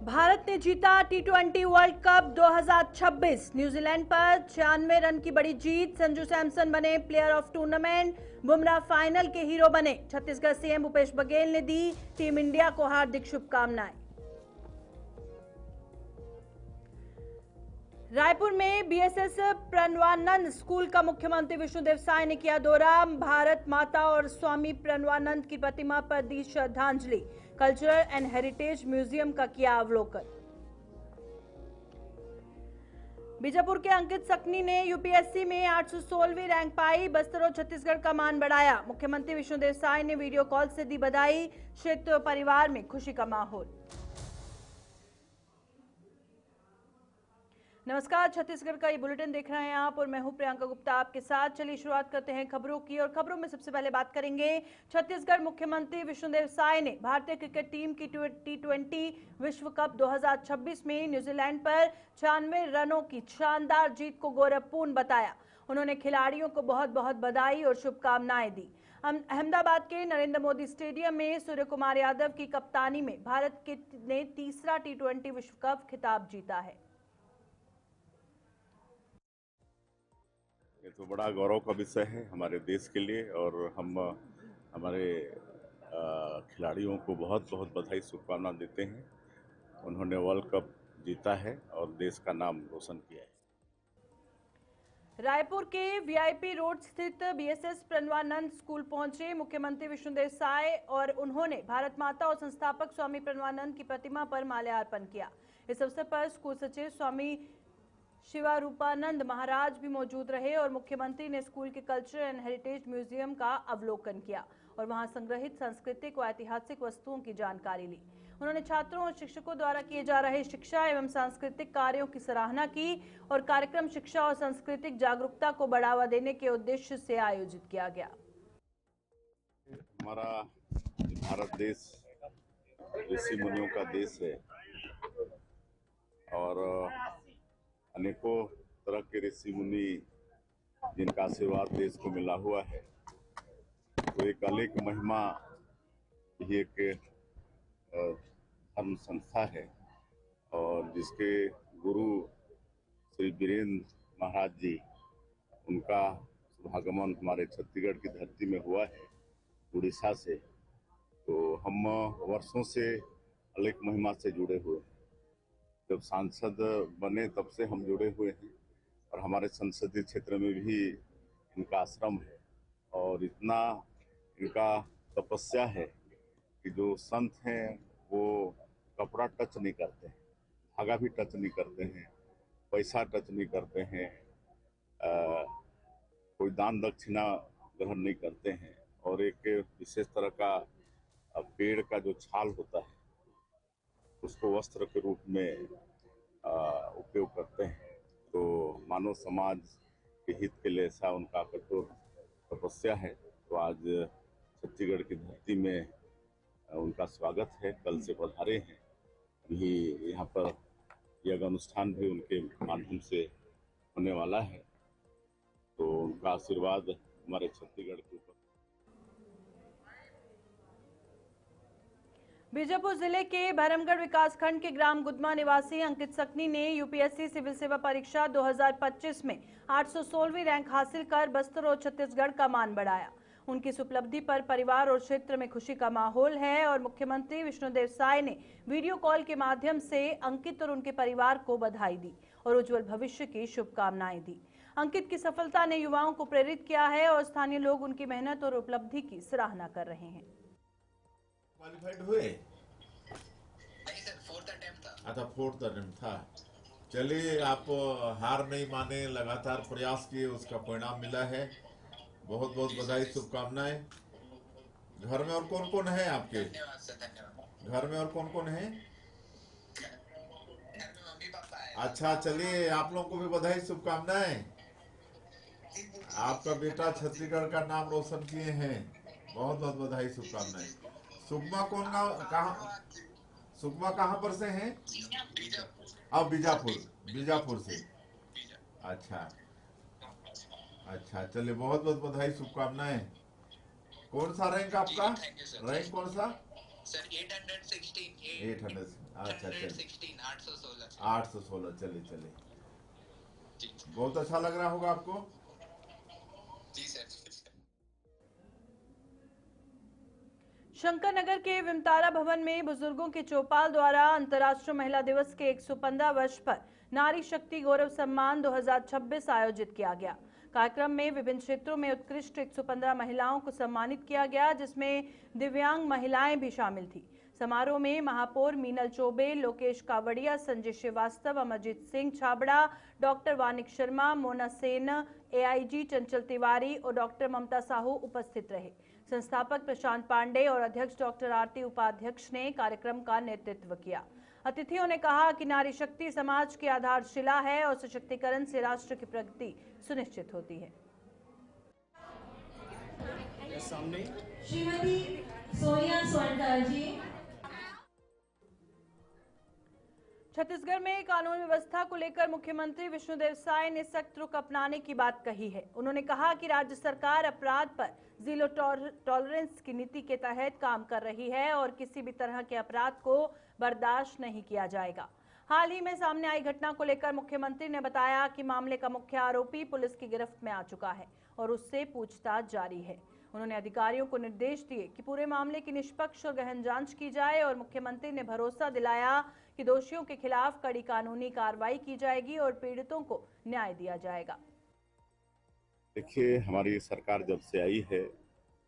भारत ने जीता टी20 world cup 2026। New Zealand पर 96 रन की बड़ी जीत। संजू सैमसन बने player of tournament. Bumrah final के हीरो बने। छत्तीसगढ़ सीएम भूपेश बघेल ने दी टीम इंडिया को हार्दिक शुभकामनाएं। रायपुर में बीएसएस प्रणवानंद स्कूल का मुख्यमंत्री विष्णुदेव साय ने किया दौरा। भारत माता और स्वामी प्रणवानंद की प्रतिमा पर दी श्रद्धांजलि। कल्चरल एंड हेरिटेज म्यूजियम का किया अवलोकन। बीजापुर के अंकित सकनी ने यूपीएससी में 816वीं रैंक पाई। बस्तर और छत्तीसगढ़ का मान बढ़ाया। मुख्यमंत्री विष्णुदेव साय ने वीडियो कॉल से दी बधाई। क्षेत्र और परिवार में खुशी का माहौल। नमस्कार, छत्तीसगढ़ का ये बुलेटिन देख रहे हैं आप और मैं हूं प्रियंका गुप्ता आपके साथ। चलिए शुरुआत करते हैं खबरों की और खबरों में सबसे पहले बात करेंगे छत्तीसगढ़ मुख्यमंत्री विष्णुदेव साय ने भारतीय क्रिकेट टीम की टी20 विश्व कप 2026 में न्यूजीलैंड पर 96 रनों की शानदार जीत को गौरवपूर्ण बताया। उन्होंने खिलाड़ियों को बहुत बहुत बधाई और शुभकामनाएं दी। अहमदाबाद के नरेंद्र मोदी स्टेडियम में सूर्य कुमार यादव की कप्तानी में भारत ने तीसरा टी20 विश्व कप खिताब जीता है। ये तो बड़ा गौरव का विषय है हमारे देश के लिए और हम हमारे खिलाड़ियों को बहुत बहुत बधाई शुभकामना देते हैं। उन्होंने वर्ल्ड कप जीता है और देश का नाम रोशन किया है। रायपुर के वीआईपी रोड स्थित बीएसएस प्रणवानंद स्कूल पहुंचे मुख्यमंत्री विष्णुदेव साय और उन्होंने भारत माता और संस्थापक स्वामी प्रणवानंद की प्रतिमा पर माल्यार्पण किया। इस अवसर पर स्कूल सचिव स्वामी शिवारूपानंद महाराज भी मौजूद रहे और मुख्यमंत्री ने स्कूल के कल्चर एंड हेरिटेज म्यूजियम का अवलोकन किया और वहां संग्रहित सांस्कृतिक व ऐतिहासिक वस्तुओं की जानकारी ली। उन्होंने छात्रों और शिक्षकों द्वारा किए जा रहे शिक्षा एवं सांस्कृतिक कार्यों की सराहना की और कार्यक्रम शिक्षा और सांस्कृतिक जागरूकता को बढ़ावा देने के उद्देश्य से आयोजित किया गया। हमारा भारत देश ऋषि मुनियों का देश है और अनेकों तरह के ऋषि मुनि जिनका आशीर्वाद देश को मिला हुआ है। तो एक अलग महिमा ही एक धर्म संस्था है और जिसके गुरु श्री वीरेंद्र महाराज जी, उनका शुभागमन हमारे छत्तीसगढ़ की धरती में हुआ है उड़ीसा से। तो हम वर्षों से अलग महिमा से जुड़े हुए हैं। जब सांसद बने तब से हम जुड़े हुए हैं और हमारे संसदीय क्षेत्र में भी इनका आश्रम है और इतना इनका तपस्या है कि जो संत हैं वो कपड़ा टच नहीं करते हैं, धागा भी टच नहीं करते हैं, पैसा टच नहीं करते हैं, कोई दान दक्षिणा ग्रहण नहीं करते हैं और एक विशेष तरह का पेड़ का जो छाल होता है उसको वस्त्र के रूप में उपयोग करते हैं। तो मानव समाज के हित के लिए ऐसा उनका कठोर तपस्या है। तो आज छत्तीसगढ़ की धरती में उनका स्वागत है। कल से पधारे हैं भी यहाँ पर। यह अनुष्ठान भी उनके माध्यम से होने वाला है। तो उनका आशीर्वाद हमारे छत्तीसगढ़ के ऊपर। बीजापुर जिले के भरमगढ़ विकासखंड के ग्राम गुदमा निवासी अंकित सकनी ने यूपीएससी सिविल सेवा परीक्षा 2025 में 816वीं रैंक हासिल कर बस्तर और छत्तीसगढ़ का मान बढ़ाया। उनकी इस उपलब्धि पर परिवार और क्षेत्र में खुशी का माहौल है और मुख्यमंत्री विष्णुदेव साय ने वीडियो कॉल के माध्यम से अंकित और उनके परिवार को बधाई दी और उज्जवल भविष्य की शुभकामनाएं दी। अंकित की सफलता ने युवाओं को प्रेरित किया है और स्थानीय लोग उनकी मेहनत और उपलब्धि की सराहना कर रहे हैं। क्वालिफाइड हुए? नहीं सर, फोर्थ अटेम्प्ट था। अच्छा, फोर्थ अटेम्प्ट था। चलिए, आप हार नहीं माने, लगातार प्रयास किए, उसका परिणाम मिला है। बहुत बहुत बधाई, शुभकामनाएं। घर में और कौन कौन है आपके? धन्यवाद सर, धन्यवाद। घर में और कौन कौन है? घर में मम्मी पापा है। अच्छा, चलिए, आप लोगों को भी बधाई, शुभकामनाएं। आपका बेटा छत्तीसगढ़ का नाम रोशन किए हैं। बहुत बहुत बधाई, शुभकामनाएं। सुकमा सुकमा कहाँ पर से हैं? अब बीजापुर से। अच्छा अच्छा, चलिए, बहुत बहुत बधाई, शुभकामनाएं। कौन सा रैंक आपका? रैंक कौन सा? सर 816 800, अच्छा चलिए 816 816, चलिए चलिए, जी बहुत अच्छा लग रहा होगा आपको। जी सर। शंकर नगर के विमतारा भवन में बुजुर्गों के चौपाल द्वारा अंतर्राष्ट्रीय महिला दिवस के 115 वर्ष पर नारी शक्ति गौरव सम्मान 2026 आयोजित किया गया। कार्यक्रम में विभिन्न क्षेत्रों में उत्कृष्ट 115 महिलाओं को सम्मानित किया गया, जिसमें दिव्यांग महिलाएं भी शामिल थी। समारोह में महापौर मीनल चौबे, लोकेश कावड़िया, संजय श्रीवास्तव, अमरजीत सिंह छाबड़ा, डॉक्टर वानिक शर्मा, मोना सेन, एआईजी चंचल तिवारी और डॉक्टर ममता साहू उपस्थित रहे। संस्थापक प्रशांत पांडे और अध्यक्ष डॉक्टर आरती उपाध्यक्ष ने कार्यक्रम का नेतृत्व किया। अतिथियों ने कहा कि नारी शक्ति समाज की आधारशिला है और सशक्तिकरण से राष्ट्र की प्रगति सुनिश्चित होती है। श्रीमती सोनिया स्वर्णकर जी। छत्तीसगढ़ में कानून व्यवस्था को लेकर मुख्यमंत्री विष्णुदेव साय ने सख्त रुख अपनाने की बात कही है। उन्होंने कहा कि राज्य सरकार अपराध पर जीरो टॉलरेंस की नीति के तहत काम कर रही है और किसी भी तरह के अपराध को बर्दाश्त नहीं किया जाएगा। हाल ही में सामने आई घटना को लेकर मुख्यमंत्री ने बताया कि मामले का मुख्य आरोपी पुलिस की गिरफ्त में आ चुका है और उससे पूछताछ जारी है। उन्होंने अधिकारियों को निर्देश दिए कि पूरे मामले की निष्पक्ष और गहन जांच की जाए और मुख्यमंत्री ने भरोसा दिलाया कि दोषियों के खिलाफ कड़ी कानूनी कार्रवाई की जाएगी और पीड़ितों को न्याय दिया जाएगा। देखिए, हमारी सरकार जब से आई है,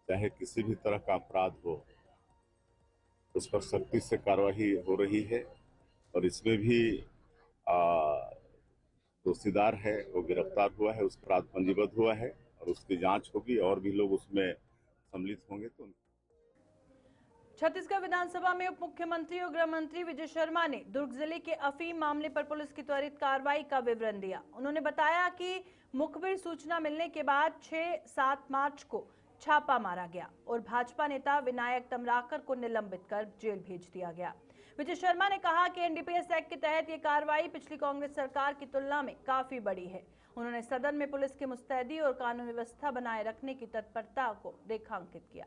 चाहे किसी भी तरह का अपराध हो, उस पर सख्ती से कार्रवाई हो रही है और इसमें भी दोषीदार है वो गिरफ्तार हुआ है, उस पर अपराध पंजीबद्ध हुआ है और उसकी जांच होगी और भी लोग उसमें सम्मिलित होंगे। तो छत्तीसगढ़ विधानसभा में उप मुख्यमंत्री और गृह मंत्री विजय शर्मा ने दुर्ग जिले के अफीम मामले पर पुलिस की त्वरित कार्रवाई का विवरण दिया। उन्होंने बताया कि मुखबिर सूचना मिलने के बाद 6-7 मार्च को छापा मारा गया और भाजपा नेता विनायक तमराकर को निलंबित कर जेल भेज दिया गया। विजय शर्मा ने कहा कि एनडीपीएस एक्ट के तहत ये कार्रवाई पिछली कांग्रेस सरकार की तुलना में काफी बड़ी है। उन्होंने सदन में पुलिस की मुस्तैदी और कानून व्यवस्था बनाए रखने की तत्परता को रेखांकित किया।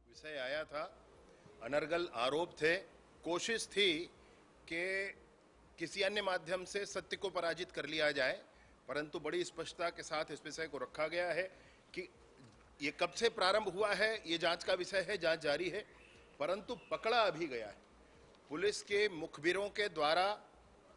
विषय आया था, अनर्गल आरोप थे, कोशिश थी कि किसी अन्य माध्यम से सत्य को पराजित कर लिया जाए, परंतु बड़ी स्पष्टता के साथ इस विषय को रखा गया है कि ये कब से प्रारंभ हुआ है, ये जांच का विषय है, जांच जारी है, परंतु पकड़ा अभी गया है। पुलिस के मुखबिरों के द्वारा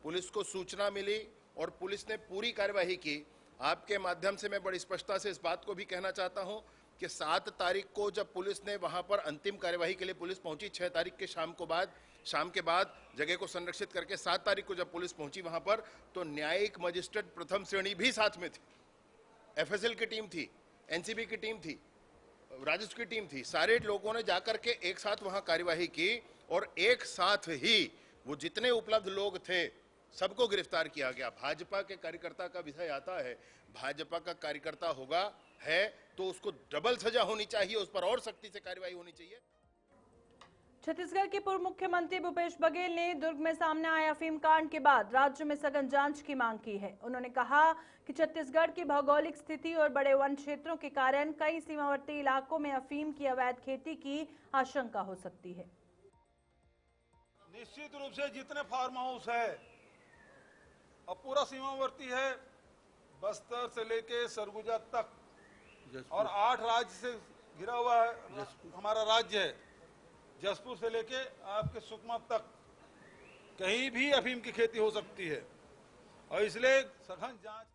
पुलिस को सूचना मिली और पुलिस ने पूरी कार्यवाही की। आपके माध्यम से मैं बड़ी स्पष्टता से इस बात को भी कहना चाहता हूं कि 7 तारीख को जब पुलिस ने वहां पर अंतिम कार्यवाही के लिए पुलिस पहुंची, 6 तारीख के शाम के बाद जगह को संरक्षित करके 7 तारीख को जब पुलिस पहुंची वहां पर, तो न्यायिक मजिस्ट्रेट प्रथम श्रेणी भी साथ में थी, एफएसएल की टीम थी, एनसीबी की टीम थी, राजस्व की टीम थी। सारे लोगों ने जाकर के एक साथ वहां कार्यवाही की और एक साथ ही वो जितने उपलब्ध लोग थे सबको गिरफ्तार किया गया। भाजपा के कार्यकर्ता का विषय आता है, भाजपा का कार्यकर्ता होगा है तो उसको डबल सजा होनी चाहिए, उस पर और सख्ती से कार्रवाई होनी चाहिए। छत्तीसगढ़ के पूर्व मुख्यमंत्री भूपेश बघेल ने दुर्ग में सामने आए अफीम कांड के बाद राज्य में सघन जांच की मांग की है। उन्होंने कहा कि छत्तीसगढ़ की भौगोलिक स्थिति और बड़े वन क्षेत्रों के कारण कई सीमावर्ती इलाकों में अफीम की अवैध खेती की आशंका हो सकती है। निश्चित रूप से जितने फार्म हाउस है अब पूरा सीमावर्ती है, बस्तर से लेके सरगुजा तक और 8 राज्य से घिरा हुआ है हमारा राज्य है। जसपुर से लेके आपके सुकमा तक कहीं भी अफीम की खेती हो सकती है और इसलिए सघन जांच।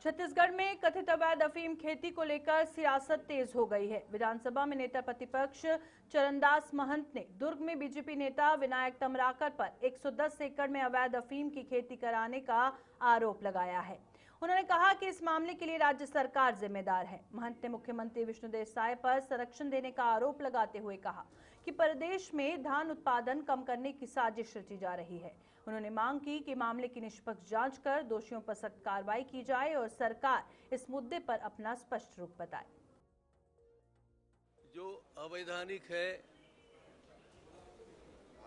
छत्तीसगढ़ में कथित अवैध अफीम खेती को लेकर सियासत तेज हो गई है। विधानसभा में नेता प्रतिपक्ष चरणदास महंत ने दुर्ग में बीजेपी नेता विनायक तमराकर पर 110 एकड़ में अवैध अफीम की खेती कराने का आरोप लगाया है। उन्होंने कहा कि इस मामले के लिए राज्य सरकार जिम्मेदार है। महंत ने मुख्यमंत्री विष्णुदेव साय पर संरक्षण देने का आरोप लगाते हुए कहा कि प्रदेश में धान उत्पादन कम करने की साजिश रची जा रही है। उन्होंने मांग की कि मामले की निष्पक्ष जांच कर दोषियों पर सख्त कार्रवाई की जाए और सरकार इस मुद्दे पर अपना स्पष्ट रुख बताए। जो अवैधानिक है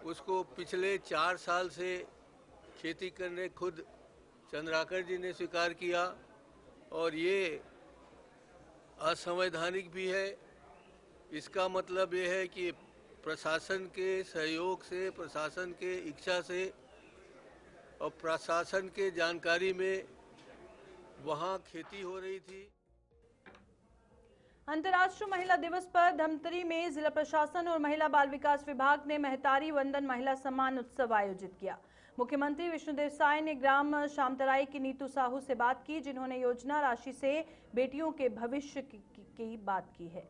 उसको पिछले 4 साल से खेती करने खुद चंद्राकर जी ने स्वीकार किया और ये असंवैधानिक भी है। इसका मतलब ये है कि प्रशासन के सहयोग से, प्रशासन के इच्छा से और प्रशासन के जानकारी में वहाँ खेती हो रही थी। अंतर्राष्ट्रीय महिला दिवस पर धमतरी में जिला प्रशासन और महिला बाल विकास विभाग ने महतारी वंदन महिला सम्मान उत्सव आयोजित किया। मुख्यमंत्री विष्णुदेव साय ने ग्राम शामतराई की नीतू साहू से बात की, जिन्होंने योजना राशि से बेटियों के भविष्य की बात की है।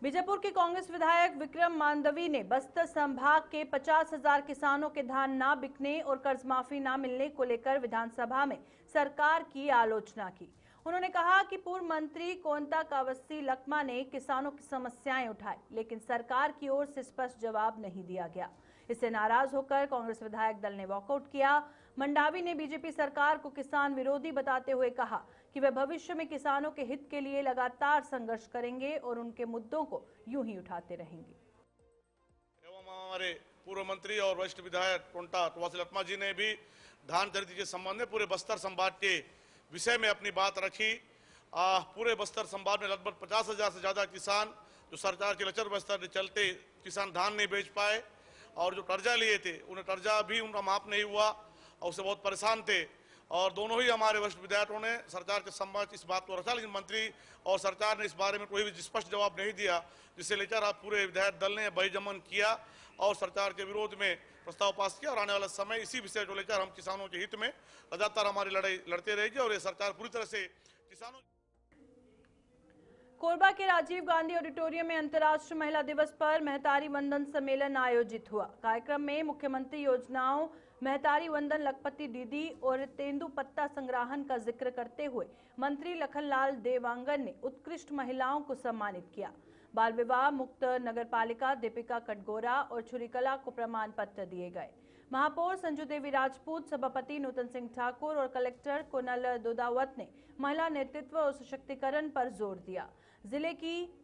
बीजापुर के कांग्रेस विधायक विक्रम मांडवी ने बस्तर संभाग के 50,000 किसानों के धान ना बिकने और कर्ज माफी ना मिलने को लेकर विधानसभा में सरकार की आलोचना की। उन्होंने कहा कि पूर्व मंत्री कोंता कावस्सी लकमा ने किसानों की समस्याएं उठाई, लेकिन सरकार की ओर से स्पष्ट जवाब नहीं दिया गया। इससे नाराज होकर कांग्रेस विधायक दल ने वॉकआउट किया। मंडावी ने बीजेपी सरकार को किसान विरोधी बताते हुए कहा कि वे भविष्य में किसानों के हित के लिए लगातार संघर्ष करेंगे और उनके मुद्दों को यूं ही उठाते रहेंगे। एवं हमारे पूर्व मंत्री और वरिष्ठ विधायक कोंता कावस्सी लकमा जी ने भी धान खरीदी के संबंध में पूरे बस्तर संभाग के विषय में अपनी बात रखी। पूरे बस्तर संभाग में लगभग 50,000 से ज्यादा किसान जो सरकार के लचर बस्तर के चलते किसान धान नहीं बेच पाए और जो कर्जा लिए थे उन्हें कर्जा भी उनका माफ नहीं हुआ और उससे बहुत परेशान थे। और दोनों ही हमारे वरिष्ठ विधायकों ने सरकार के सम्मत इस बात को रखा, लेकिन मंत्री और सरकार ने इस बारे में कोई भी स्पष्ट जवाब नहीं दिया, जिससे लेकर आप पूरे विधायक दल ने बहिर्गमन किया और सरकार के विरोध में प्रस्ताव पास किया। और आने वाला समय इसी विषय को लेकर हम किसानों के हित में लगातार हमारी लड़ाई लड़ते रहेगी और ये सरकार पूरी तरह से किसानों। कोरबा के राजीव गांधी ऑडिटोरियम में अंतर्राष्ट्रीय महिला दिवस पर महतारी वंदन सम्मेलन आयोजित हुआ। कार्यक्रम में मुख्यमंत्री योजनाओं महतारी वंदन लखपति दीदी और तेंदु पत्ता संग्रहण का जिक्र करते हुए मंत्री लखनलाल देवांगन ने उत्कृष्ट महिलाओं को सम्मानित किया। बाल विवाह मुक्त नगरपालिका दीपिका कटगोरा और छुरीकला को प्रमाण पत्र दिए गए। महापौर संजू देवी राजपूत, सभापति नूतन सिंह ठाकुर और कलेक्टर कुनल दुदावत ने महिला नेतृत्व और सशक्तिकरण पर जोर दिया। जिले की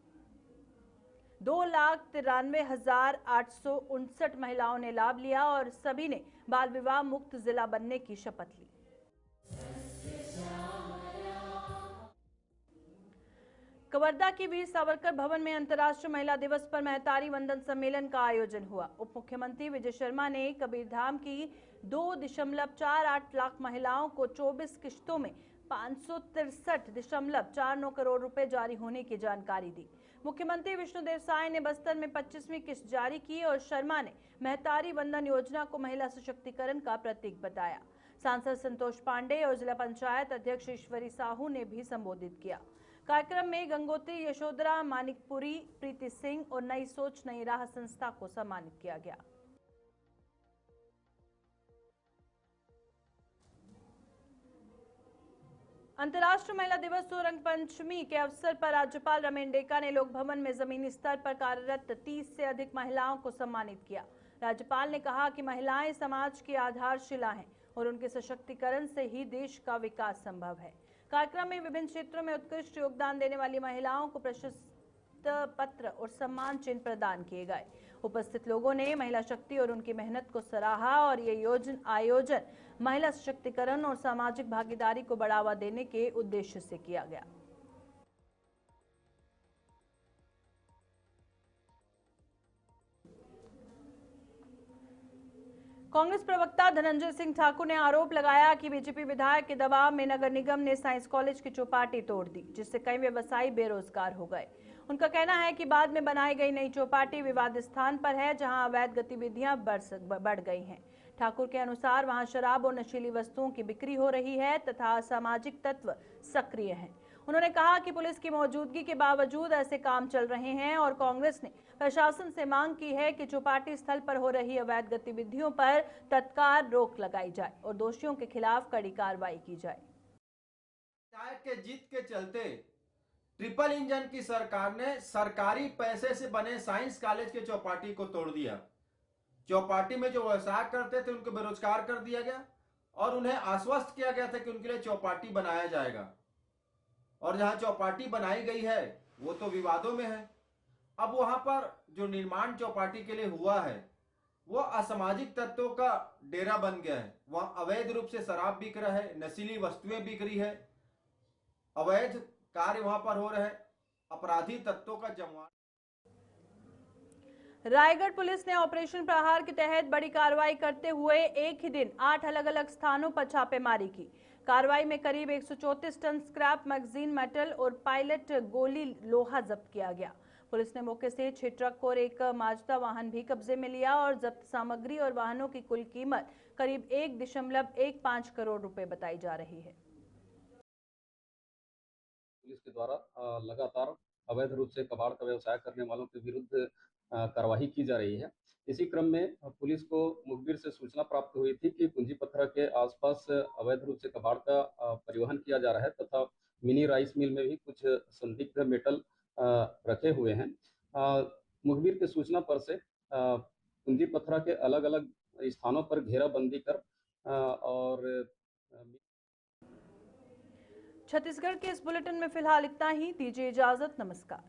2,93,859 महिलाओं ने लाभ लिया और सभी ने बाल विवाह मुक्त जिला बनने की शपथ ली। कवर्धा की वीर सावरकर भवन में अंतर्राष्ट्रीय महिला दिवस पर महतारी वंदन सम्मेलन का आयोजन हुआ। उप मुख्यमंत्री विजय शर्मा ने कबीरधाम की 2.48 लाख महिलाओं को 24 किश्तों में 563.49 करोड़ रुपए जारी होने की जानकारी दी। मुख्यमंत्री विष्णुदेव साय ने बस्तर में 25वीं किस्त जारी की और शर्मा ने महतारी वंदन योजना को महिला सशक्तिकरण का प्रतीक बताया। सांसद संतोष पांडे और जिला पंचायत अध्यक्ष ईश्वरी साहू ने भी संबोधित किया। कार्यक्रम में गंगोत्री यशोधरा मानिकपुरी, प्रीति सिंह और नई सोच नई राह संस्था को सम्मानित किया गया। अंतर्राष्ट्रीय महिला दिवस और रंगपंचमी के अवसर पर राज्यपाल रमेन डेका ने लोक भवन में जमीनी स्तर पर कार्यरत 30 से अधिक महिलाओं को सम्मानित किया। राज्यपाल ने कहा कि महिलाएं समाज की आधारशिला हैं और उनके सशक्तिकरण से ही देश का विकास संभव है। कार्यक्रम में विभिन्न क्षेत्रों में उत्कृष्ट योगदान देने वाली महिलाओं को प्रशस्ति पत्र और सम्मान चिन्ह प्रदान किए गए। उपस्थित लोगों ने महिला शक्ति और उनकी मेहनत को सराहा और ये आयोजन महिला सशक्तिकरण और सामाजिक भागीदारी को बढ़ावा देने के उद्देश्य से किया गया। कांग्रेस प्रवक्ता धनंजय सिंह ठाकुर ने आरोप लगाया कि बीजेपी विधायक के दबाव में नगर निगम ने साइंस कॉलेज की चौपाटी तोड़ दी, जिससे कई व्यवसायी बेरोजगार हो गए। उनका कहना है कि बाद में बनाई गई नई चौपाटी विवादित स्थान पर है, जहां अवैध गतिविधियां बढ़ गई हैं। ठाकुर के अनुसार वहां शराब और नशीली वस्तुओं की बिक्री हो रही है तथा असामाजिक तत्व सक्रिय हैं। उन्होंने कहा कि पुलिस की मौजूदगी के बावजूद ऐसे काम चल रहे हैं और कांग्रेस ने प्रशासन से मांग की है कि चौपाटी स्थल पर हो रही अवैध गतिविधियों पर तत्काल रोक लगाई जाए और दोषियों के खिलाफ कड़ी कार्रवाई की जाए। विधायक के जीत के चलते ट्रिपल इंजन की सरकार ने सरकारी पैसे से बने साइंस कॉलेज के चौपाटी को तोड़ दिया। चौपाटी में जो व्यवसाय करते थे उनको बेरोजगार कर दिया गया और उन्हें आश्वस्त किया गया था कि उनके लिए चौपाटी बनाया जाएगा। और जहां चौपाटी बनाई गई है वो तो विवादों में है। अब वहां पर जो निर्माण चौपाटी के लिए हुआ है वो असामाजिक तत्वों का डेरा बन गया है। वहां अवैध रूप से शराब बिक रहा है, नशीली वस्तुएं बिक रही है, अवैध कार्य वहां पर हो रहे हैं, अपराधी तत्वों का जमवाड़ा। रायगढ़ पुलिस ने ऑपरेशन प्रहार के तहत बड़ी कार्रवाई करते हुए एक ही दिन 8 अलग-अलग स्थानों पर छापेमारी की। कार्रवाई में करीब 134 टन स्क्रैप मैगजीन मेटल और पायलट गोली लोहा जब्त किया गया। पुलिस ने मौके से 6 ट्रक और एक माजदा वाहन भी कब्जे में लिया और जब्त सामग्री और वाहनों की कुल कीमत करीब 1.15 करोड़ रुपए बताई जा रही है। पुलिस के द्वारा लगातार अवैध रूप से कबाड़ का व्यवसाय करने वालों के विरुद्ध कार्रवाई की जा रही है। इसी क्रम में पुलिस को मुखबिर से सूचना प्राप्त हुई थी कि पूंजी पत्थर के आसपास अवैध रूप से कबाड़ का परिवहन किया जा रहा है तथा मिनी राइस मिल में भी कुछ संदिग्ध मेटल रखे हुए हैं। मुखबिर की सूचना पर से पूंजी पत्थर के अलग अलग स्थानों पर घेराबंदी कर और छत्तीसगढ़ के इस बुलेटिन में फिलहाल इतना ही। दीजिए इजाजत। नमस्कार।